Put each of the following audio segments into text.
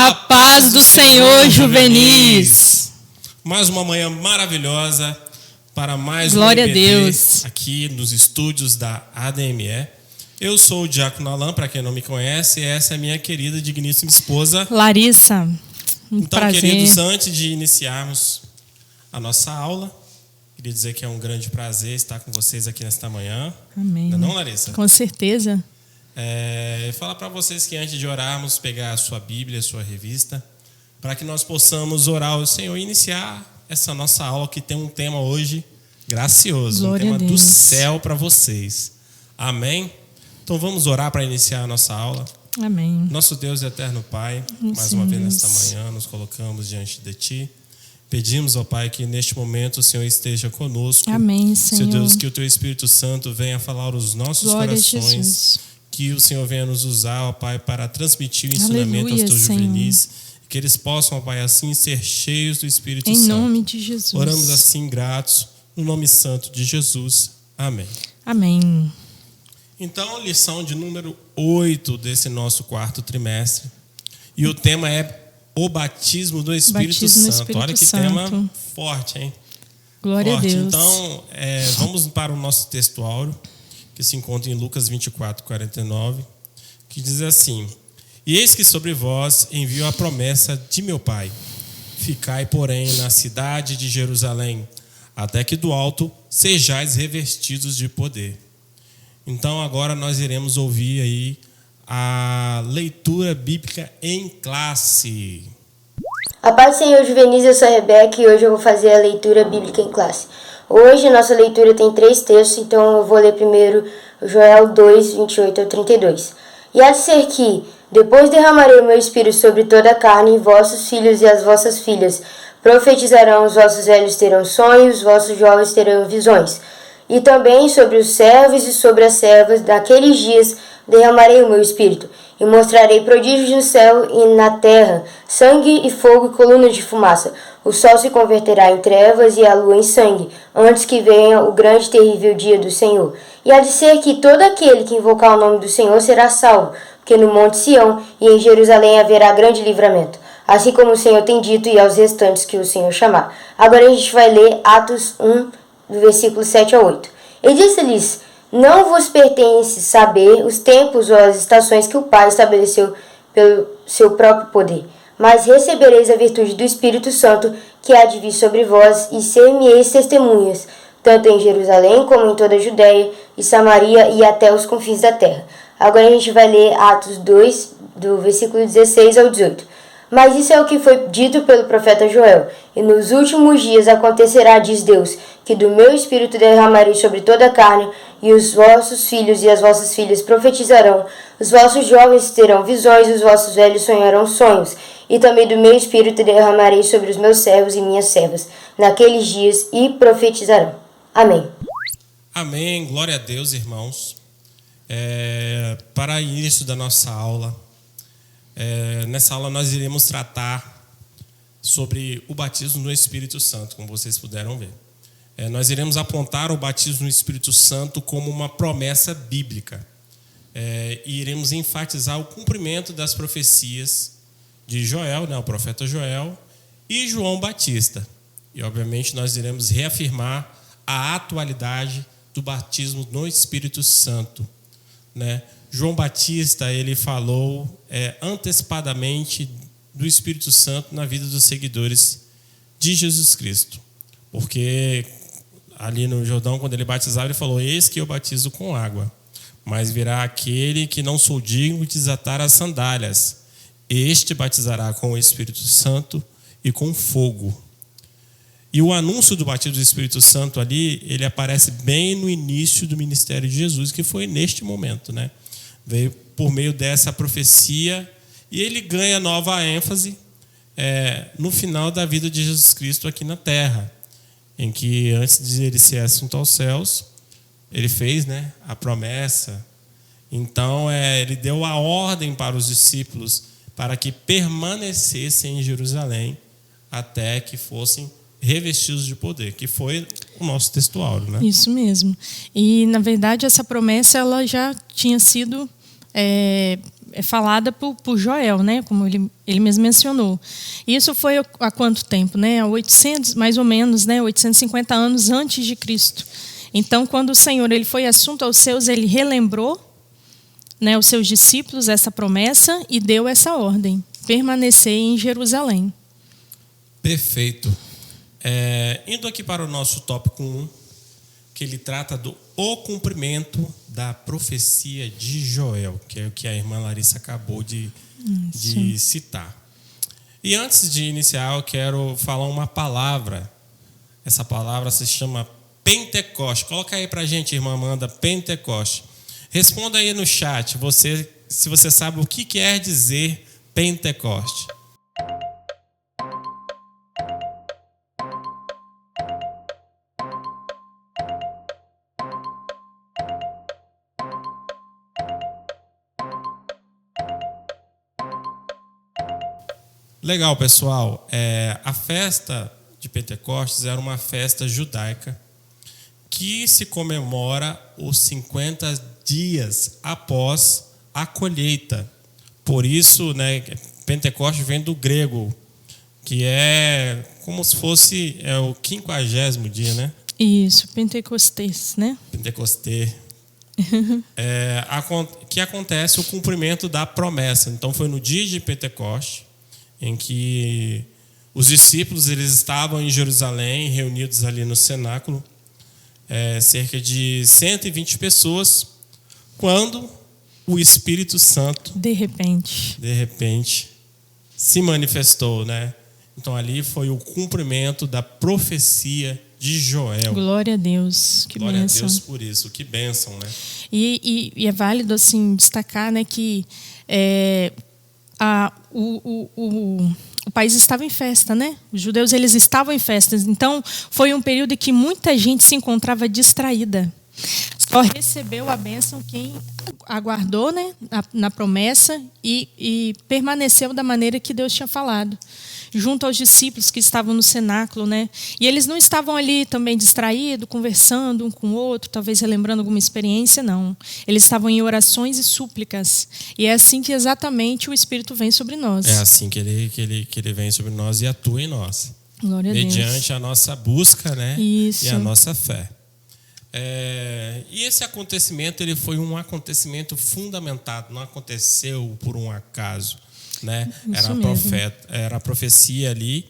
A paz do Senhor, Juvenis. Mais uma manhã maravilhosa para mais Glória um a Deus. aqui nos estúdios da ADME. Eu sou o Diácono Alain, para quem não me conhece, e essa é a minha querida, digníssima esposa Larissa. Então, prazer. queridos, antes de iniciarmos a nossa aula, queria dizer que é um grande prazer estar com vocês aqui nesta manhã. Amém. Não, Larissa? Com certeza. Falar para vocês que antes de orarmos, pegar a sua Bíblia, a sua revista, para que nós possamos orar ao Senhor e iniciar essa nossa aula que tem um tema hoje gracioso, Glória um a tema do Deus. céu para vocês. Amém? Então vamos orar para iniciar a nossa aula. Amém. Nosso Deus e eterno Pai, mais Sim, uma vez Deus. nesta manhã nos colocamos diante de Ti. Pedimos, ó Pai, que neste momento o Senhor esteja conosco. Amém, Senhor. Deus, que o Teu Espírito Santo venha falar aos nossos Glória a corações. Jesus. Que o Senhor venha nos usar, ó Pai, para transmitir o ensinamento Aleluia, aos Teus Senhor. juvenis. Que eles possam, ó Pai, assim ser cheios do Espírito Em Santo. nome de Jesus. Oramos assim gratos, no nome santo de Jesus. Amém. Amém. Então, lição de número 8 desse nosso quarto trimestre. E o tema é o batismo do Espírito Batismo no Santo. Espírito Olha que Santo. tema forte, hein? Glória Forte. a Deus. Então, vamos para o nosso texto áureo, que se encontra em Lucas 24, 49, que diz assim: E eis que sobre vós envio a promessa de meu Pai. Ficai, porém, na cidade de Jerusalém, até que do alto sejais revestidos de poder. Então, agora nós iremos ouvir aí a leitura bíblica em classe. A paz do Senhor, Juvenis, eu sou a Rebeca e hoje eu vou fazer a leitura bíblica em classe. Hoje a nossa leitura tem 3 textos, então eu vou ler primeiro Joel 2, 28 ao 32. E há de ser que, depois derramarei o meu espírito sobre toda a carne, e vossos filhos e as vossas filhas profetizarão, os vossos velhos terão sonhos, os vossos jovens terão visões. E também sobre os servos e sobre as servas, naqueles dias derramarei o meu espírito, e mostrarei prodígios no céu e na terra, sangue e fogo e colunas de fumaça. O sol se converterá em trevas e a lua em sangue, antes que venha o grande e terrível dia do Senhor. E há de ser que todo aquele que invocar o nome do Senhor será salvo, porque no monte Sião e em Jerusalém haverá grande livramento, assim como o Senhor tem dito, e aos restantes que o Senhor chamar. Agora a gente vai ler Atos 1, do versículo 7 a 8. E disse-lhes: Não vos pertence saber os tempos ou as estações que o Pai estabeleceu pelo seu próprio poder, mas recebereis a virtude do Espírito Santo, que há de vir sobre vós, e ser-me-eis testemunhas, tanto em Jerusalém como em toda a Judéia e Samaria e até os confins da terra. Agora a gente vai ler Atos 2, do versículo 16 ao 18. Mas isso é o que foi dito pelo profeta Joel. E nos últimos dias acontecerá, diz Deus, que do meu espírito derramarei sobre toda a carne, e os vossos filhos e as vossas filhas profetizarão, os vossos jovens terão visões, os vossos velhos sonharão sonhos. E também do meu espírito derramarei sobre os meus servos e minhas servas, naqueles dias, e profetizarão. Amém. Amém. Glória a Deus, irmãos. Para início da nossa aula, nessa aula nós iremos tratar sobre o batismo no Espírito Santo, como vocês puderam ver. Nós iremos apontar o batismo no Espírito Santo como uma promessa bíblica. E iremos enfatizar o cumprimento das profecias de Joel, o profeta Joel, e João Batista. E, obviamente, nós iremos reafirmar a atualidade do batismo no Espírito Santo, João Batista, ele falou antecipadamente do Espírito Santo na vida dos seguidores de Jesus Cristo. Porque ali no Jordão, quando ele batizava, ele falou: Eis que eu batizo com água, mas virá aquele que não sou digno de desatar as sandálias. Este batizará com o Espírito Santo e com fogo. E o anúncio do batismo do Espírito Santo ali, ele aparece bem no início do ministério de Jesus, que foi neste momento, Veio por meio dessa profecia, e ele ganha nova ênfase no final da vida de Jesus Cristo aqui na terra, em que antes de ele ser assunto aos céus, ele fez a promessa. Então ele deu a ordem para os discípulos para que permanecessem em Jerusalém até que fossem revestidos de poder, que foi o nosso texto áureo, Isso mesmo. E, na verdade, essa promessa ela já tinha sido falada por Joel, né? Como ele mesmo mencionou. Isso foi há quanto tempo, né? Há 800, mais ou menos, né? 850 anos antes de Cristo. Então, quando o Senhor ele foi assunto aos seus, ele relembrou, né, os seus discípulos essa promessa e deu essa ordem: permanecer em Jerusalém. Perfeito. Indo aqui para o nosso tópico 1, que ele trata do cumprimento da profecia de Joel, que é o que a irmã Larissa acabou de citar. E antes de iniciar, eu quero falar uma palavra. Essa palavra se chama Pentecoste. Coloca aí para a gente, irmã Amanda, Pentecoste. Responda aí no chat, se você sabe o que quer dizer Pentecoste. Legal, pessoal. A festa de Pentecostes era uma festa judaica que se comemora os 50 dias após a colheita. Por isso, né, Pentecostes vem do grego, que é como se fosse o 50º dia, né? Isso, Pentecostes, né? Pentecostes. Que acontece o cumprimento da promessa. Então, foi no dia de Pentecostes, em que os discípulos eles estavam em Jerusalém, reunidos ali no cenáculo, cerca de 120 pessoas, quando o Espírito Santo, de repente, se manifestou, né? Então, ali foi o cumprimento da profecia de Joel. Glória a Deus, que Glória bênção. a Deus por isso, que bênção, né? E é válido assim destacar, né, que o país estava em festa, né? Os judeus eles estavam em festas. Então foi um período em que muita gente se encontrava distraída. Só recebeu a bênção quem aguardou, né, na promessa e permaneceu da maneira que Deus tinha falado, junto aos discípulos que estavam no cenáculo, né? E eles não estavam ali também distraídos, conversando um com o outro, talvez relembrando alguma experiência, não. Eles estavam em orações e súplicas. E é assim que exatamente o Espírito vem sobre nós. É assim que ele vem sobre nós e atua em nós. Glória a Deus. Mediante a nossa busca, né? Isso. E a nossa fé. E esse acontecimento ele foi um acontecimento fundamentado, não aconteceu por um acaso, né? Era a profecia ali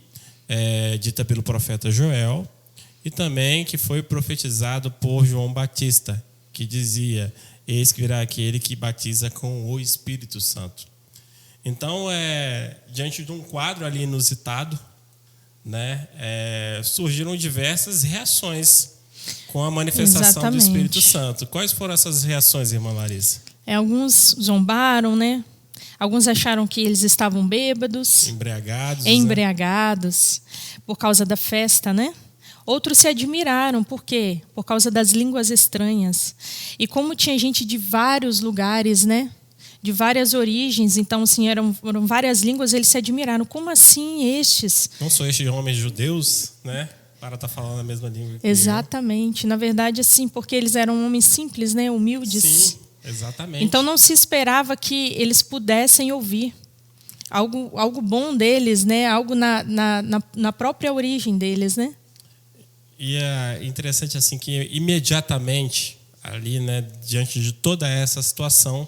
dita pelo profeta Joel e também que foi profetizado por João Batista, que dizia: eis que virá aquele que batiza com o Espírito Santo. Então, diante de um quadro ali inusitado, né, surgiram diversas reações com a manifestação do Espírito Santo. Quais foram essas reações, irmã Larissa? Alguns zombaram, né? Alguns acharam que eles estavam bêbados, embriagados, né? Por causa da festa, né? Outros se admiraram, por quê? Por causa das línguas estranhas. E como tinha gente de vários lugares, né? De várias origens, então assim, eram várias línguas, eles se admiraram. Como assim estes? Não são estes homens judeus, né? Para estar falando a mesma língua. Exatamente. Na verdade, assim, porque eles eram homens simples, né? Humildes. Sim, exatamente. Então não se esperava que eles pudessem ouvir algo bom deles, né? Algo na própria origem deles, né? E é interessante assim que imediatamente ali, né, diante de toda essa situação,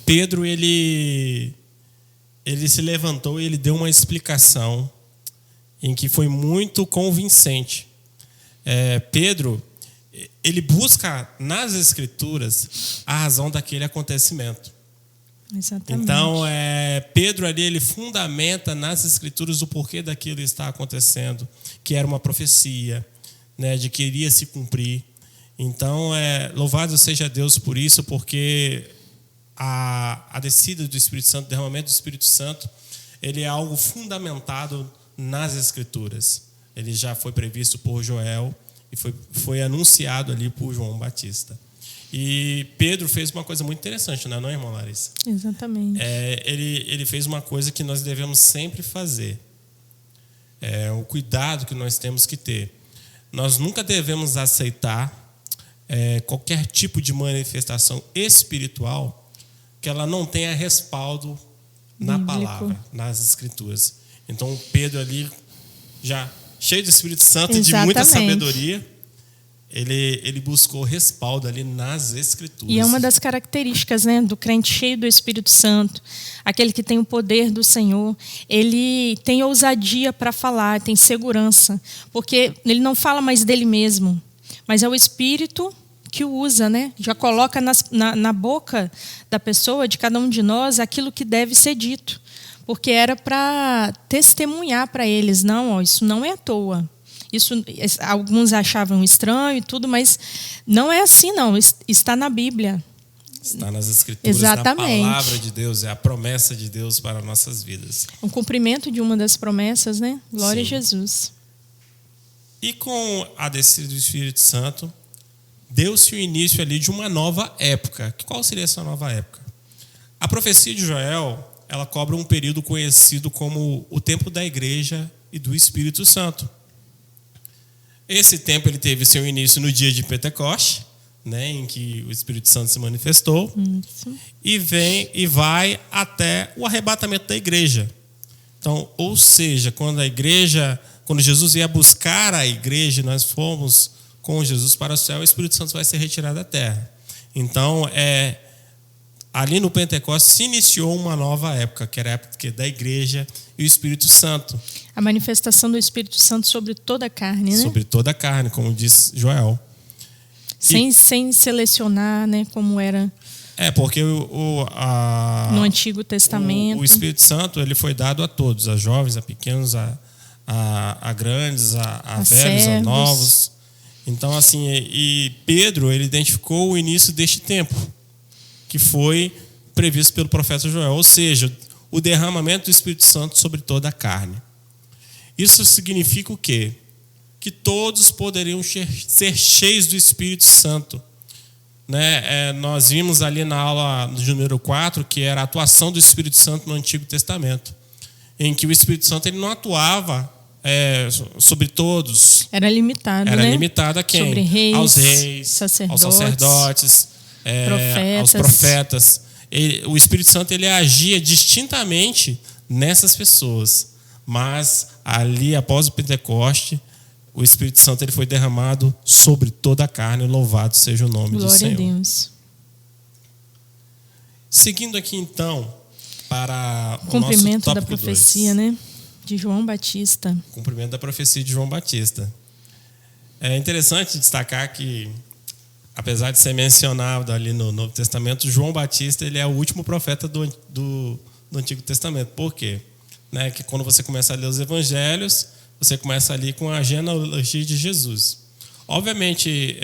Pedro ele se levantou e ele deu uma explicação em que foi muito convincente. Pedro, ele busca nas Escrituras a razão daquele acontecimento. Exatamente. Então, Pedro ali, ele fundamenta nas Escrituras o porquê daquilo está acontecendo, que era uma profecia, né, de que iria se cumprir. Então, louvado seja Deus por isso, porque a descida do Espírito Santo, o derramamento do Espírito Santo, ele é algo fundamentado nas Escrituras. Ele já foi previsto por Joel e foi anunciado ali por João Batista. E Pedro fez uma coisa muito interessante, não é, irmã Larissa? Exatamente. Ele fez uma coisa que nós devemos sempre fazer. O cuidado que nós temos que ter. Nós nunca devemos aceitar qualquer tipo de manifestação espiritual que ela não tenha respaldo na Bíblico. palavra, nas escrituras. Então, Pedro ali, já cheio do Espírito Santo e de muita Exatamente. sabedoria, ele buscou respaldo ali nas escrituras. E é uma das características, né, do crente cheio do Espírito Santo, aquele que tem o poder do Senhor. Ele tem ousadia para falar, tem segurança, porque ele não fala mais dele mesmo, mas é o Espírito que o usa, né? Já coloca na boca da pessoa, de cada um de nós, aquilo que deve ser dito, porque era para testemunhar para eles. Não, ó, isso não é à toa. Isso alguns achavam estranho e tudo, mas não é assim, não. Está na Bíblia. Está nas escrituras, Exatamente. na palavra de Deus, é a promessa de Deus para nossas vidas. O cumprimento de uma das promessas, né? Glória Sim. a Jesus. E com a descida do Espírito Santo, deu-se o início ali de uma nova época. Qual seria essa nova época? A profecia de Joel, ela cobre um período conhecido como o tempo da igreja e do Espírito Santo. Esse tempo ele teve seu início no dia de Pentecoste, né, em que o Espírito Santo se manifestou, e vai até o arrebatamento da igreja. Então, ou seja, quando Jesus ia buscar a igreja, nós fomos com Jesus para o céu, o Espírito Santo vai ser retirado da terra. Então, ali no Pentecostes se iniciou uma nova época, que era a época da igreja e o Espírito Santo. A manifestação do Espírito Santo sobre toda a carne, né? Sobre toda a carne, como diz Joel. Sem selecionar, né, como era Porque no Antigo Testamento. o Espírito Santo ele foi dado a todos, a jovens, a pequenos, a grandes, a velhos, a servos. novos. Então, assim, e Pedro ele identificou o início deste tempo, que foi previsto pelo profeta Joel, ou seja, o derramamento do Espírito Santo sobre toda a carne. Isso significa o quê? Que todos poderiam ser cheios do Espírito Santo. Né? Nós vimos ali na aula de número 4, que era a atuação do Espírito Santo no Antigo Testamento, em que o Espírito Santo ele não atuava sobre todos. Era limitado, Era né? limitado a quem? Sobre reis, aos reis, sacerdotes, aos sacerdotes, aos profetas. O Espírito Santo ele agia distintamente nessas pessoas. Mas ali, após o Pentecoste, o Espírito Santo ele foi derramado sobre toda a carne. Louvado seja o nome do Senhor. Glória a Deus. Seguindo aqui, então, para o Cumprimento nosso da tópico profecia, 2. né? De João Batista. Cumprimento da profecia de João Batista. É interessante destacar que, apesar de ser mencionado ali no Novo Testamento, João Batista ele é o último profeta do Antigo Testamento. Por quê? Né? Que quando você começa a ler os evangelhos, você começa ali com a genealogia de Jesus. Obviamente,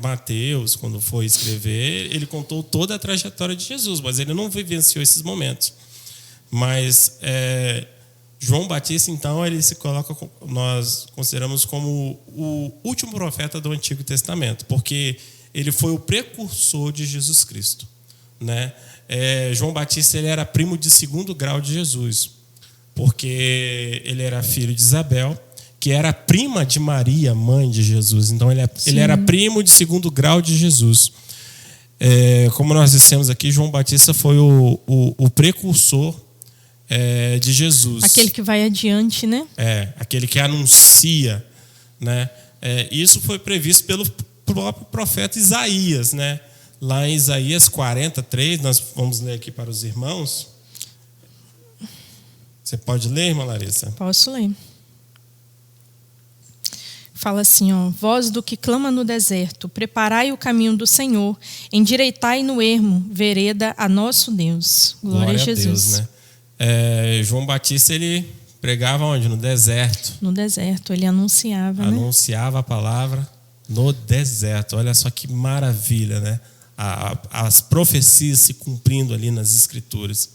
Mateus, quando foi escrever, ele contou toda a trajetória de Jesus, mas ele não vivenciou esses momentos. Mas João Batista, então, ele se coloca, nós consideramos como o último profeta do Antigo Testamento, porque ele foi o precursor de Jesus Cristo, né? João Batista ele era primo de segundo grau de Jesus, porque ele era filho de Isabel, que era prima de Maria, mãe de Jesus. Então, ele era primo de segundo grau de Jesus. Como nós dissemos aqui, João Batista foi o precursor de Jesus. Aquele que vai adiante, né? Aquele que anuncia, né? Isso foi previsto pelo próprio profeta Isaías, né? Lá em Isaías 43, nós vamos ler aqui para os irmãos. Você pode ler, irmã Larissa? Posso ler. Fala assim, ó: voz do que clama no deserto, preparai o caminho do Senhor, endireitai no ermo vereda a nosso Deus. Glória a Jesus. Deus, né? João Batista ele pregava onde? No deserto. No deserto, ele anunciava, né? Anunciava a palavra no deserto. Olha só que maravilha, né? As profecias se cumprindo ali nas Escrituras.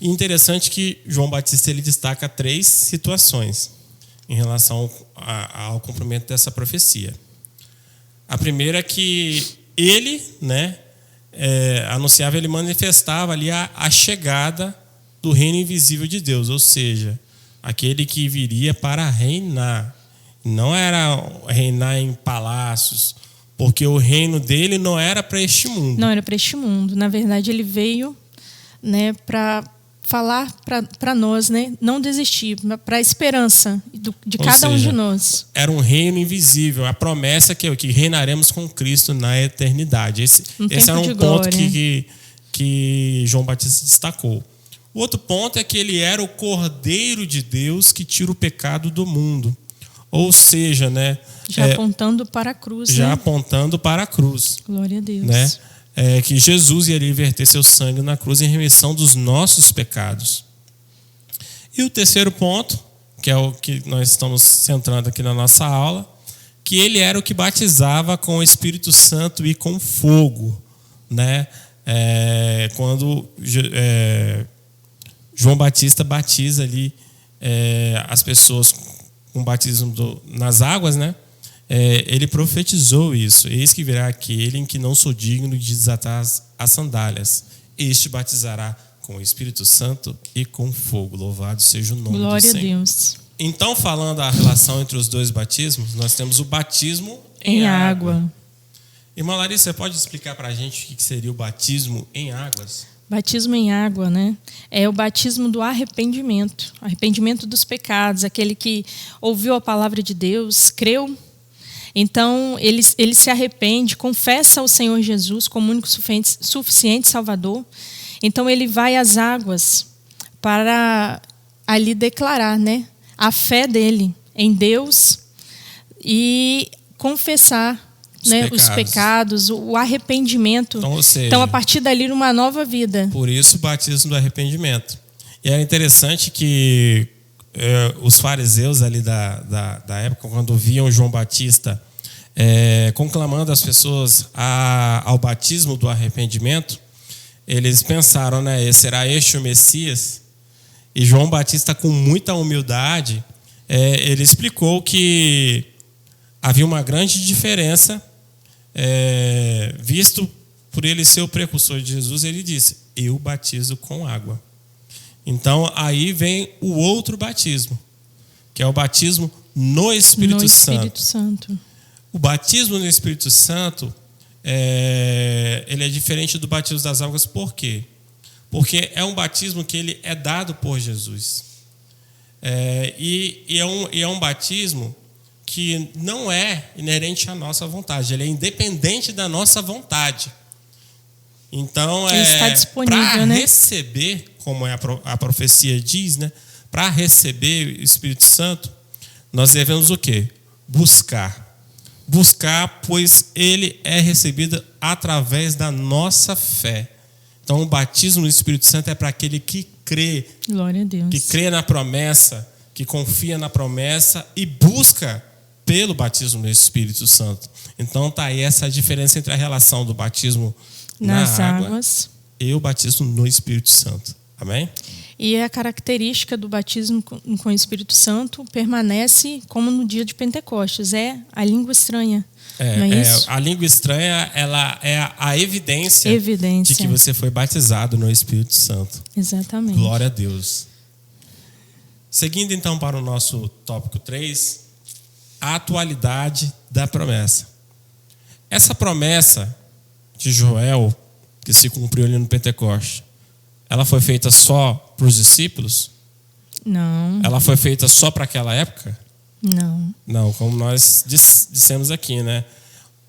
E interessante que João Batista ele destaca 3 situações em relação ao cumprimento dessa profecia. A primeira é que ele, né, anunciava, ele manifestava ali a chegada do reino invisível de Deus, ou seja, aquele que viria para reinar. Não era reinar em palácios, porque o reino dele não era para este mundo. Não era para este mundo. Na verdade, ele veio, né, para falar para nós, né, não desistir, para a esperança de cada um de nós. Era um reino invisível, a promessa que reinaremos com Cristo na eternidade. Esse era um ponto que João Batista destacou. O outro ponto é que ele era o Cordeiro de Deus que tira o pecado do mundo. Ou seja, né, já apontando para a cruz. Já né? apontando para a cruz. Glória a Deus. Né? Que Jesus iria verter seu sangue na cruz em remissão dos nossos pecados. E o terceiro ponto, que é o que nós estamos centrando aqui na nossa aula, que ele era o que batizava com o Espírito Santo e com fogo. Né? Quando João Batista batiza ali as pessoas com batismo nas águas, né? Ele profetizou isso. Eis que virá aquele em que não sou digno de desatar as sandálias. Este batizará com o Espírito Santo e com fogo. Louvado seja o nome do Senhor. Glória a Deus. Então, falando a relação entre os dois batismos, nós temos o batismo em água. Irmã Larissa, você pode explicar para a gente o que seria o batismo em águas? Batismo em água, né? É o batismo do arrependimento. Arrependimento dos pecados. Aquele que ouviu a palavra de Deus, creu. Então, ele se arrepende, confessa ao Senhor Jesus como único suficiente Salvador. Então, ele vai às águas para ali declarar, né, a fé dele em Deus e confessar os pecados, o arrependimento. Então, ou seja, então, a partir dali, uma nova vida. Por isso, o batismo do arrependimento. E é interessante que os fariseus ali da época, quando viam João Batista conclamando as pessoas ao batismo do arrependimento, eles pensaram, né, será este o Messias? E João Batista, com muita humildade, ele explicou que havia uma grande diferença, visto por ele ser o precursor de Jesus. Ele disse: eu batizo com água. Então, aí vem o outro batismo, que é o batismo no Espírito Santo. O batismo no Espírito Santo, ele é diferente do batismo das águas. Por quê? Porque é um batismo que ele é dado por Jesus. E é um batismo que não é inerente à nossa vontade. Ele é independente da nossa vontade. Então, está disponível, para né? receber, como a profecia diz, né? Para receber o Espírito Santo, nós devemos o quê? Buscar, pois ele é recebido através da nossa fé. Então, o batismo no Espírito Santo é para aquele que crê. Glória a Deus. Que crê na promessa, que confia na promessa e busca pelo batismo no Espírito Santo. Então, está aí essa diferença entre a relação do batismo nas águas e o batismo no Espírito Santo. Amém? E a característica do batismo com o Espírito Santo permanece como no dia de Pentecostes, é a língua estranha. Não é isso? A língua estranha, ela é a evidência de que você foi batizado no Espírito Santo. Exatamente. Glória a Deus. Seguindo então para o nosso tópico 3, a atualidade da promessa. Essa promessa de Joel, que se cumpriu ali no Pentecoste, ela foi feita só para os discípulos? Não. Ela foi feita só para aquela época? Não. Não, como nós dissemos aqui, né?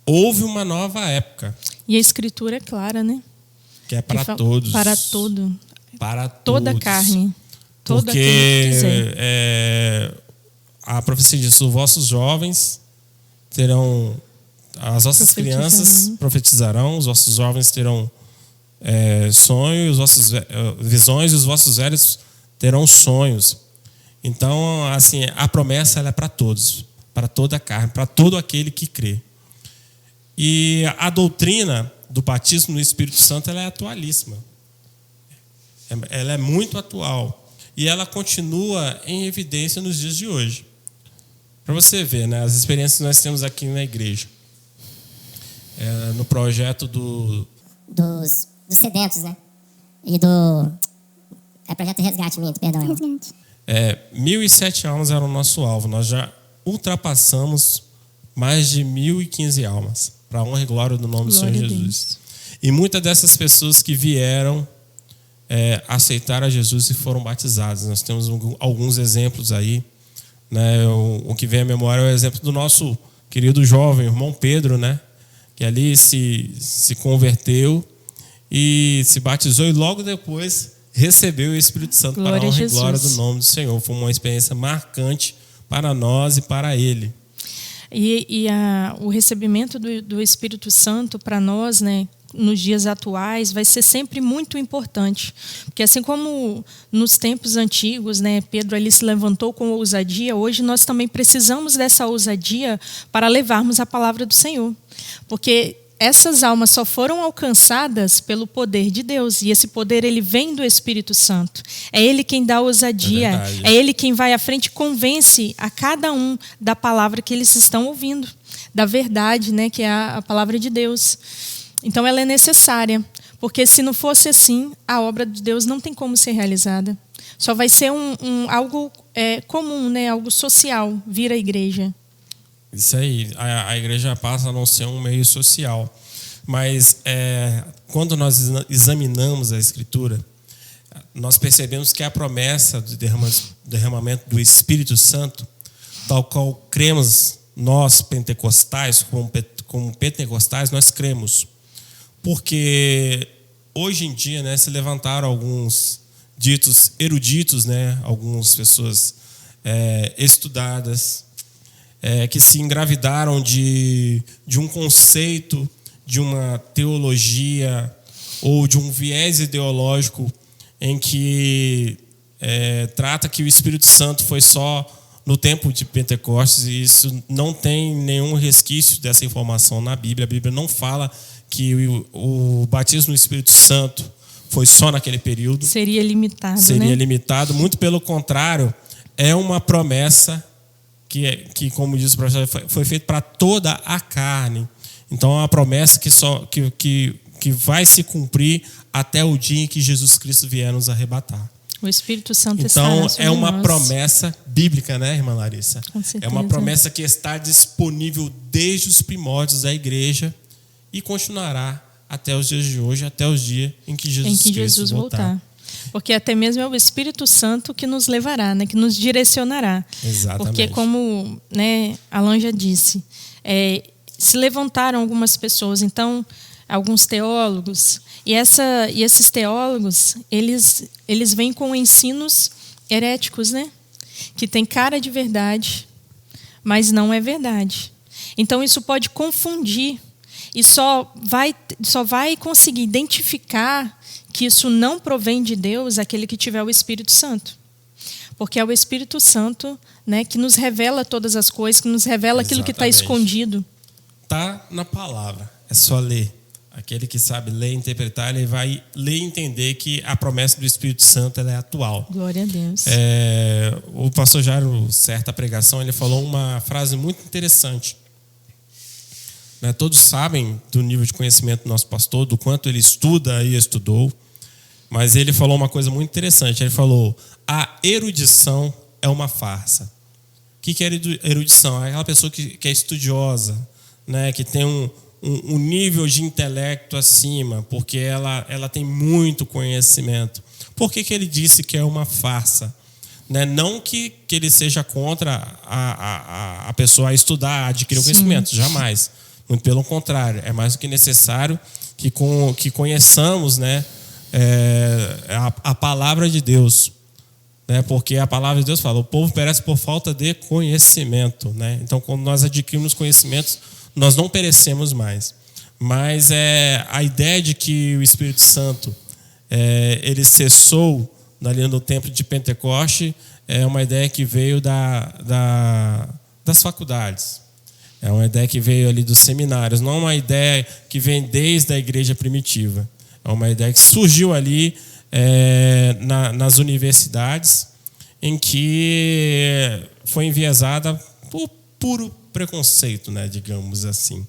Houve uma nova época. E a Escritura é clara, né? Que é para todos. Para todo. Para toda todos. Carne. Toda Porque quem quiser. A profecia diz: os vossos jovens terão, as vossas crianças profetizarão, os vossos jovens terão sonhos, visões, e os vossos velhos terão sonhos. Então, assim, a promessa ela é para todos, para toda a carne, para todo aquele que crê. E a doutrina do batismo no Espírito Santo ela é atualíssima. Ela é muito atual. E ela continua em evidência nos dias de hoje. Para você ver, né, as experiências que nós temos aqui na igreja. No projeto dos sedentos, né? E do... projeto de resgate, perdão. Resgate. 1.007 almas era o nosso alvo. Nós já ultrapassamos mais de 1.015 almas. para a honra e glória do nome Glória do a Senhor Deus. Jesus. E muitas dessas pessoas que vieram aceitaram a Jesus e foram batizadas. Nós temos alguns exemplos aí, né? O que vem à memória é o exemplo do nosso querido jovem, irmão Pedro, né? Que ali se converteu e se batizou e logo depois recebeu o Espírito Santo para a honra e glória do nome do Senhor. Foi uma experiência marcante para nós e para ele. O recebimento do Espírito Santo para nós, né, nos dias atuais, vai ser sempre muito importante. Porque assim como nos tempos antigos, né, Pedro ali se levantou com ousadia, hoje nós também precisamos dessa ousadia para levarmos a palavra do Senhor. Porque essas almas só foram alcançadas pelo poder de Deus. E esse poder, ele vem do Espírito Santo. É Ele quem dá ousadia. É Ele quem vai à frente e convence a cada um da palavra que eles estão ouvindo. Da verdade, né, que é a palavra de Deus. Então, ela é necessária. Porque se não fosse assim, a obra de Deus não tem como ser realizada. Só vai ser algo comum, né, algo social, vir à igreja. Isso aí, a igreja passa a não ser um meio social. Mas quando nós examinamos a Escritura, nós percebemos que a promessa do derramamento do Espírito Santo, tal qual cremos nós pentecostais, como pentecostais, nós cremos. Porque hoje em dia, né, se levantaram alguns ditos eruditos, né, algumas pessoas estudadas, que se engravidaram de um conceito, de uma teologia ou de um viés ideológico em que trata que o Espírito Santo foi só no tempo de Pentecostes, e isso não tem nenhum resquício dessa informação na Bíblia. A Bíblia não fala que o batismo no Espírito Santo foi só naquele período. Seria limitado, Seria né? limitado. Muito pelo contrário, é uma promessa que, como diz o professor, foi feito para toda a carne. Então, é uma promessa que vai se cumprir até o dia em que Jesus Cristo vier nos arrebatar. O Espírito Santo então, está sobre é uma nós. promessa bíblica, né, irmã Larissa? Com certeza. É uma promessa que está disponível desde os primórdios da igreja e continuará até os dias de hoje, até os dias em que Jesus voltar. Porque até mesmo é o Espírito Santo que nos levará, né, que nos direcionará. Exatamente. Porque como, né, Alan já disse, se levantaram algumas pessoas, então alguns teólogos, e esses teólogos, eles vêm com ensinos heréticos, né, que tem cara de verdade, mas não é verdade. Então isso pode confundir e só vai conseguir identificar que isso não provém de Deus aquele que tiver o Espírito Santo. Porque é o Espírito Santo, né, que nos revela todas as coisas, que nos revela aquilo que está escondido. Está na palavra, é só ler. Aquele que sabe ler e interpretar, ele vai ler e entender que a promessa do Espírito Santo ela é atual. Glória a Deus. O pastor Jairo, certa pregação, ele falou uma frase muito interessante. Todos sabem do nível de conhecimento do nosso pastor, do quanto ele estuda e estudou, mas ele falou uma coisa muito interessante. Ele falou: a erudição é uma farsa. O que é erudição? É aquela pessoa que é estudiosa, né, que tem um nível de intelecto acima, porque ela tem muito conhecimento. Por que ele disse que é uma farsa? Não que ele seja contra a pessoa a estudar, a adquirir o conhecimento, jamais. Muito pelo contrário, é mais do que necessário que conheçamos, né, a palavra de Deus. Né, porque a palavra de Deus fala: o povo perece por falta de conhecimento. Né? Então, quando nós adquirimos conhecimentos, nós não perecemos mais. Mas a ideia de que o Espírito Santo ele cessou ali no tempo de Pentecoste é uma ideia que veio das faculdades. É uma ideia que veio ali dos seminários. Não é uma ideia que vem desde a igreja primitiva. É uma ideia que surgiu ali nas universidades, em que foi enviesada por puro preconceito, né, digamos assim,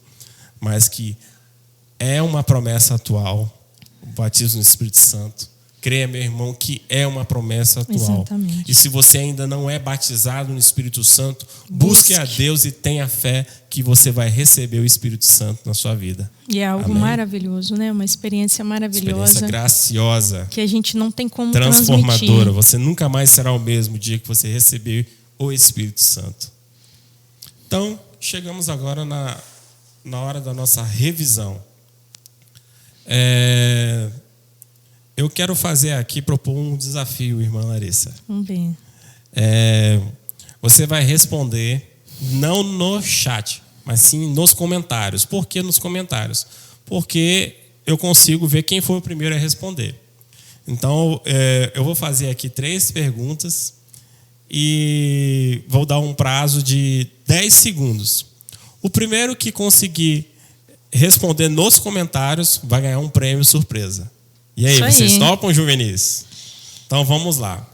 mas que é uma promessa atual, o batismo no Espírito Santo, creia, meu irmão, que é uma promessa atual. Exatamente. E se você ainda não é batizado no Espírito Santo, busque a Deus e tenha fé que você vai receber o Espírito Santo na sua vida. E é algo Amém? maravilhoso, né? Uma experiência maravilhosa. Experiência graciosa, Que a gente não tem como transformadora. transmitir. Você nunca mais será o mesmo dia que você receber o Espírito Santo. Então, chegamos agora na hora da nossa revisão. Eu quero fazer aqui, propor um desafio, irmã Larissa. Vamos ver. Você vai responder não no chat, mas sim nos comentários. Por que nos comentários? Porque eu consigo ver quem foi o primeiro a responder. Então, eu vou fazer aqui 3 perguntas e vou dar um prazo de 10 segundos. O primeiro que conseguir responder nos comentários vai ganhar um prêmio surpresa. E aí, vocês topam, juvenis? Então, vamos lá.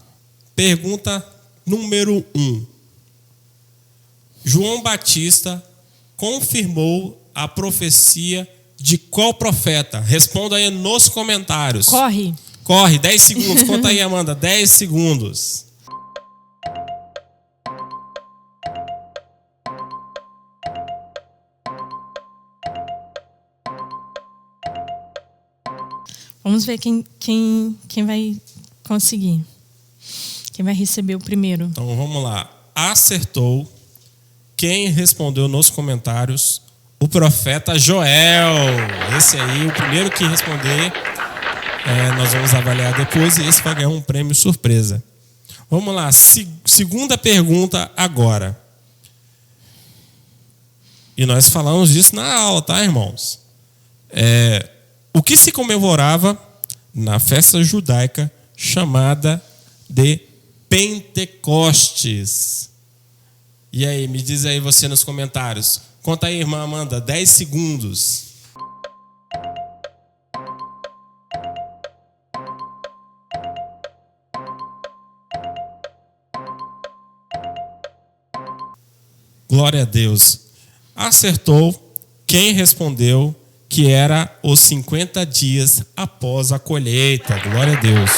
Pergunta número 1. João Batista confirmou a profecia de qual profeta? Responda aí nos comentários. Corre, 10 segundos. Conta aí, Amanda, 10 segundos. Vamos ver quem vai conseguir. Quem vai receber o primeiro. Então, vamos lá. Acertou quem respondeu nos comentários? O profeta Joel. Esse aí, o primeiro que responder, nós vamos avaliar depois e esse vai ganhar um prêmio surpresa. Vamos lá. Segunda pergunta agora. E nós falamos disso na aula, tá, irmãos? O que se comemorava na festa judaica chamada de Pentecostes? E aí, me diz aí você nos comentários. Conta aí, irmã Amanda, 10 segundos. Glória a Deus. Acertou quem respondeu que era os 50 dias após a colheita. Glória a Deus.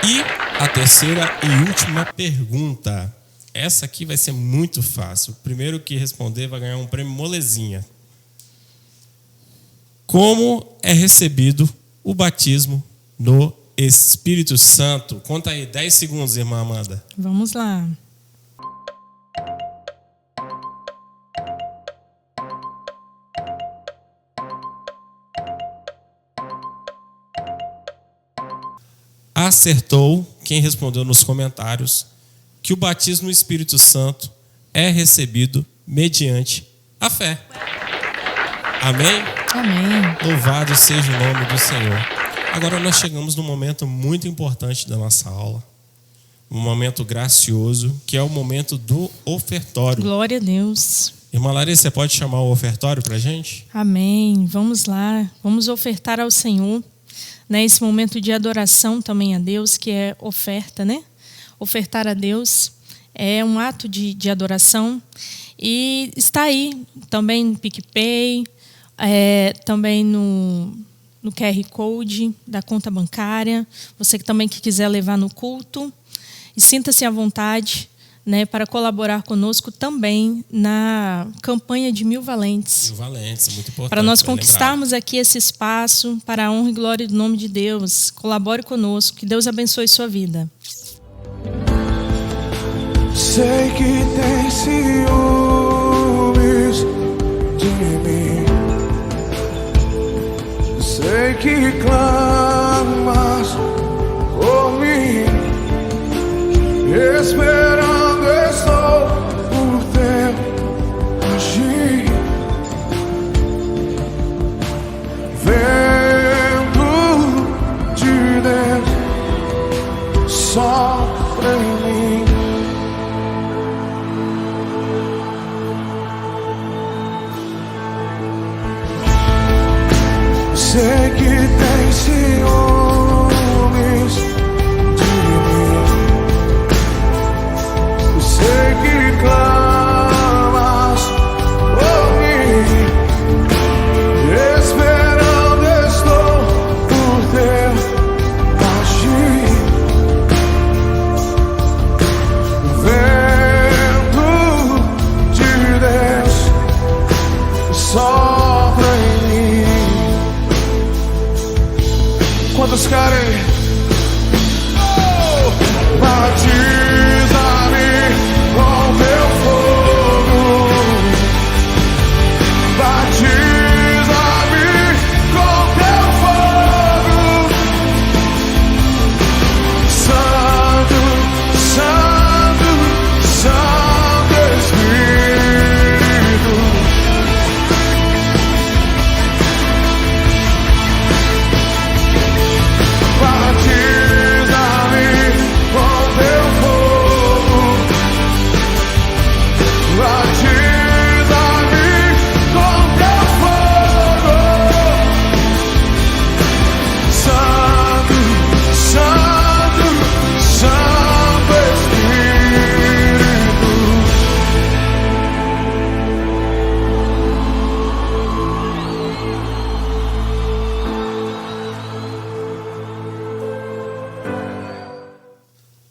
E a terceira e última pergunta. Essa aqui vai ser muito fácil. O primeiro que responder vai ganhar um prêmio molezinha. Como é recebido o batismo no Espírito Santo? Conta aí, 10 segundos, irmã Amanda. Vamos lá. Acertou quem respondeu nos comentários que o batismo no Espírito Santo é recebido mediante a fé. Amém? Amém. Louvado seja o nome do Senhor. Agora nós chegamos num momento muito importante da nossa aula. Um momento gracioso, que é o momento do ofertório. Glória a Deus. Irmã Larissa, você pode chamar o ofertório para a gente? Amém. Vamos lá. Vamos ofertar ao Senhor. Esse momento de adoração também a Deus, que é oferta, né? Ofertar a Deus é um ato de adoração. E está aí também no PicPay, também no QR Code da conta bancária. Você que também quiser levar no culto. E sinta-se à vontade, para colaborar conosco também na campanha de 1000 valentes. 1000 valentes, muito importante. Para nós conquistarmos aqui esse espaço para a honra e glória do nome de Deus. Colabore conosco, que Deus abençoe sua vida. Sei que tem ciúmes de mim. Sei que clamas por mim. Esperando estou por teu agir. Vendo de Deus sopra em mim. Sei que tem ciúmes de mim. Sei que clamas por mim. Esperando estou por buscarei. Batiza-me com teu fogo. Batiza-me com teu fogo. Santo, Santo, Santo Espírito. Batiza-me com teu fogo. Batiza-me com teu fogo. Santo, Santo, Santo Espírito.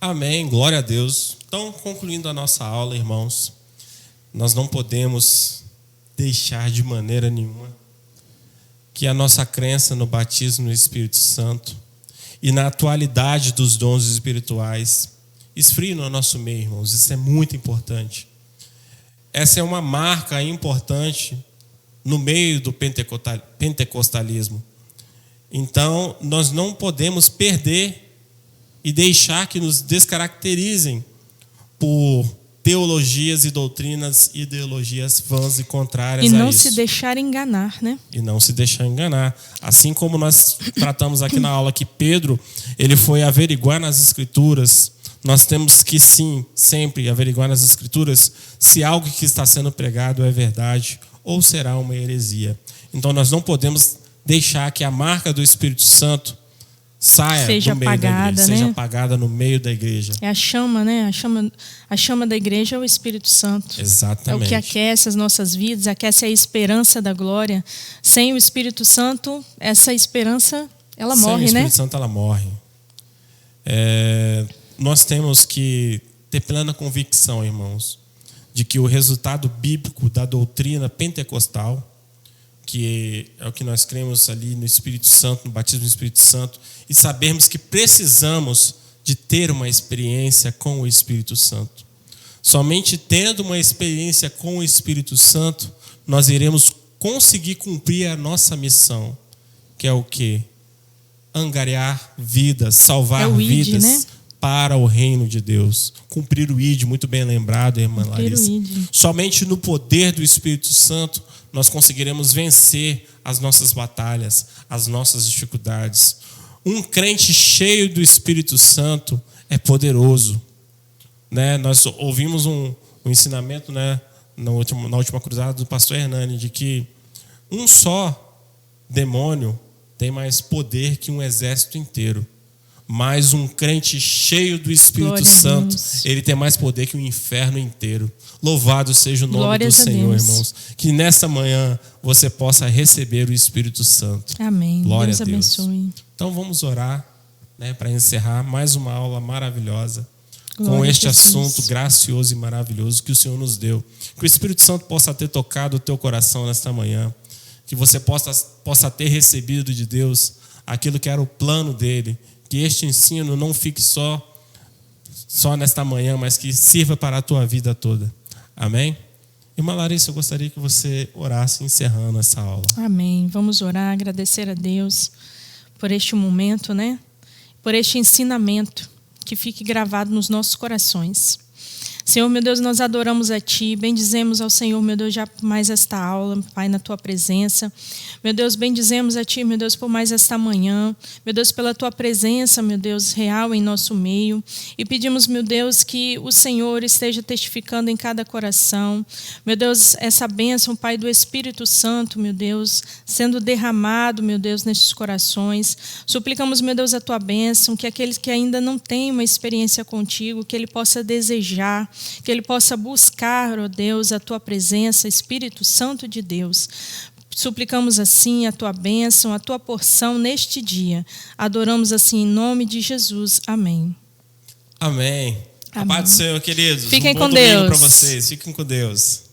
Amém, glória a Deus. Então, concluindo a nossa aula, irmãos, nós não podemos deixar de maneira nenhuma que a nossa crença no batismo no Espírito Santo e na atualidade dos dons espirituais esfrie no nosso meio, irmãos. Isso é muito importante. Essa é uma marca importante no meio do pentecostalismo. Então, nós não podemos perder e deixar que nos descaracterizem por teologias e doutrinas, ideologias vãs e contrárias a isso. E não se deixar enganar, né? E não se deixar enganar. Assim como nós tratamos aqui na aula que Pedro, ele foi averiguar nas Escrituras, nós temos que sim, sempre averiguar nas Escrituras se algo que está sendo pregado é verdade ou será uma heresia. Então nós não podemos deixar que a marca do Espírito Santo saia seja do meio apagada, da igreja, né? seja apagada no meio da igreja. É a chama, né? A chama da igreja é o Espírito Santo. Exatamente. É o que aquece as nossas vidas, aquece a esperança da glória. Sem o Espírito Santo, essa esperança, ela morre, né? Sem o Espírito Santo, ela morre. Nós temos que ter plena convicção, irmãos, de que o resultado bíblico da doutrina pentecostal, que é o que nós cremos ali no Espírito Santo, no batismo do Espírito Santo, e sabermos que precisamos de ter uma experiência com o Espírito Santo. Somente tendo uma experiência com o Espírito Santo, nós iremos conseguir cumprir a nossa missão, que é o quê? Angariar vidas, salvar vidas, né? Para o reino de Deus. Cumprir o ID, muito bem lembrado, irmã Larissa. Somente no poder do Espírito Santo nós conseguiremos vencer as nossas batalhas, as nossas dificuldades. Um crente cheio do Espírito Santo é poderoso, né? Nós ouvimos um ensinamento, né, na última cruzada do pastor Hernani, de que um só demônio tem mais poder que um exército inteiro. Mas um crente cheio do Espírito Santo, ele tem mais poder que o inferno inteiro. Louvado seja o nome do Senhor, irmãos. Que nessa manhã você possa receber o Espírito Santo. Amém. Glória Deus a Deus. Abençoe. Então vamos orar, né, para encerrar mais uma aula maravilhosa Glória com este a Jesus. assunto gracioso e maravilhoso que o Senhor nos deu. Que o Espírito Santo possa ter tocado o teu coração nesta manhã. Que você possa ter recebido de Deus aquilo que era o plano dele. Que este ensino não fique só nesta manhã, mas que sirva para a tua vida toda. Amém? Irmã Larissa, eu gostaria que você orasse encerrando essa aula. Amém. Vamos orar, agradecer a Deus por este momento, né? Por este ensinamento que fique gravado nos nossos corações. Senhor, meu Deus, nós adoramos a Ti, bendizemos ao Senhor, meu Deus, já por mais esta aula, Pai, na Tua presença. Meu Deus, bendizemos a Ti, meu Deus, por mais esta manhã. Meu Deus, pela Tua presença, meu Deus, real em nosso meio. E pedimos, meu Deus, que o Senhor esteja testificando em cada coração. Meu Deus, essa bênção, Pai, do Espírito Santo, meu Deus, sendo derramado, meu Deus, nestes corações. Suplicamos, meu Deus, a Tua bênção, que aqueles que ainda não têm uma experiência contigo, que ele possa desejar, que ele possa buscar, ó Deus, a Tua presença, Espírito Santo de Deus. Suplicamos assim a Tua bênção, a Tua porção neste dia. Adoramos assim em nome de Jesus. Amém. Amém. A paz do Senhor, queridos. Fiquem um bom com Deus. Para vocês. Fiquem com Deus.